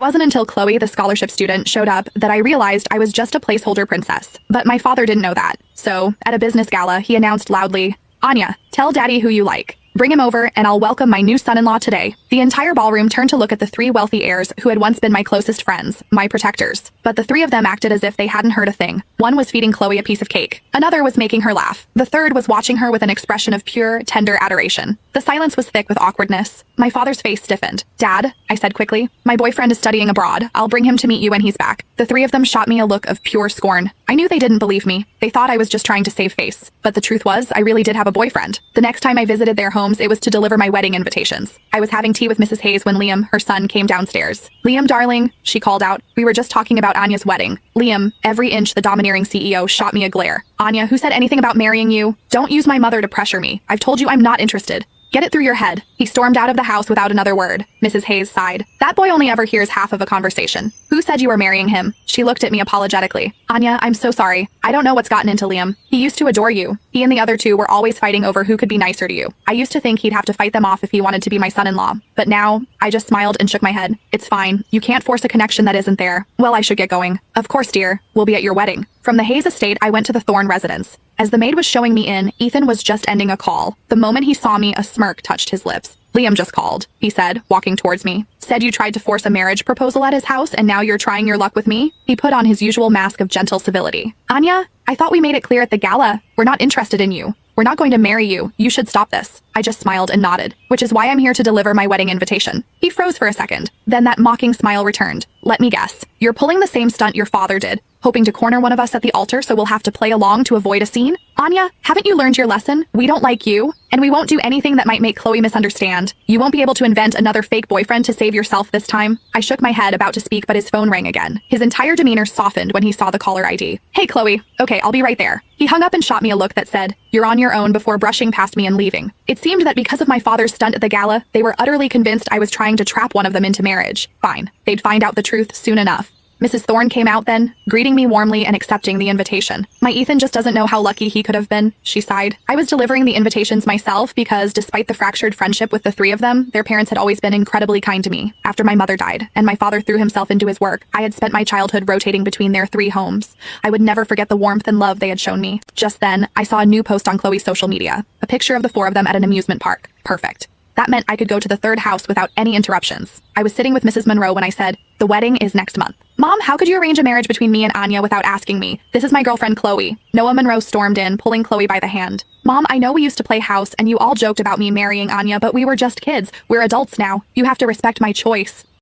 Wasn't until Chloe, the scholarship student, showed up that I realized I was just a placeholder princess. But my father didn't know that. So, at a business gala, he announced loudly, "Anya, tell daddy who you like. Bring him over and I'll welcome my new son-in-law today." The entire ballroom turned to look at the three wealthy heirs who had once been my closest friends, my protectors. But the three of them acted as if they hadn't heard a thing. One was feeding Chloe a piece of cake. Another was making her laugh. The third was watching her with an expression of pure, tender adoration. The silence was thick with awkwardness. My father's face stiffened. "Dad," I said quickly, "my boyfriend is studying abroad. I'll bring him to meet you when he's back." The three of them shot me a look of pure scorn. I knew they didn't believe me. They thought I was just trying to save face. But the truth was, I really did have a boyfriend. The next time I visited their homes, it was to deliver my wedding invitations. I was having tea with Mrs. Hayes when Liam, her son, came downstairs. "Liam, darling," she called out, "we were just talking about Anya's wedding." Liam, every inch the domineering CEO, shot me a glare. "Anya, who said anything about marrying you? Don't use my mother to pressure me. I've told you I'm not interested. Get it through your head." He stormed out of the house without another word. Mrs. Hayes sighed. "That boy only ever hears half of a conversation. Who said you were marrying him?" She looked at me apologetically. "Anya, I'm so sorry. I don't know what's gotten into Liam. He used to adore you. He and the other two were always fighting over who could be nicer to you. I used to think he'd have to fight them off if he wanted to be my son-in-law. But now," I just smiled and shook my head. "It's fine. You can't force a connection that isn't there. Well, I should get going." "Of course, dear. We'll be at your wedding." From the Hayes estate, I went to the Thorne residence. As the maid was showing me in, Ethan was just ending a call. The moment he saw me, a smirk touched his lips. "Liam just called," he said, walking towards me. "Said you tried to force a marriage proposal at his house and now you're trying your luck with me?" He put on his usual mask of gentle civility. "Anya, I thought we made it clear at the gala. We're not interested in you. We're not going to marry you. You should stop this." I just smiled and nodded, which is why I'm here to deliver my wedding invitation. He froze for a second. Then that mocking smile returned. "Let me guess. You're pulling the same stunt your father did, hoping to corner one of us at the altar so we'll have to play along to avoid a scene? Anya, haven't you learned your lesson? We don't like you, and we won't do anything that might make Chloe misunderstand. You won't be able to invent another fake boyfriend to save yourself this time." I shook my head, about to speak, but his phone rang again. His entire demeanor softened when he saw the caller ID. "Hey, Chloe. Okay, I'll be right there." He hung up and shot me a look that said, "You're on your own," before brushing past me and leaving. It seemed that because of my father's stunt at the gala, they were utterly convinced I was trying to trap one of them into marriage. Fine. They'd find out the truth soon enough. Mrs. Thorne came out then, greeting me warmly and accepting the invitation. "My Ethan just doesn't know how lucky he could have been," she sighed. I was delivering the invitations myself because, despite the fractured friendship with the three of them, their parents had always been incredibly kind to me. After my mother died, and my father threw himself into his work, I had spent my childhood rotating between their three homes. I would never forget the warmth and love they had shown me. Just then, I saw a new post on Chloe's social media. A picture of the four of them at an amusement park. Perfect. That meant I could go to the third house without any interruptions. I was sitting with Mrs. Monroe when I said, "The wedding is next month." "Mom, how could you arrange a marriage between me and Anya without asking me? This is my girlfriend Chloe." Noah Monroe stormed in, pulling Chloe by the hand. "Mom, I know we used to play house and you all joked about me marrying Anya, but we were just kids. We're adults now. You have to respect my choice."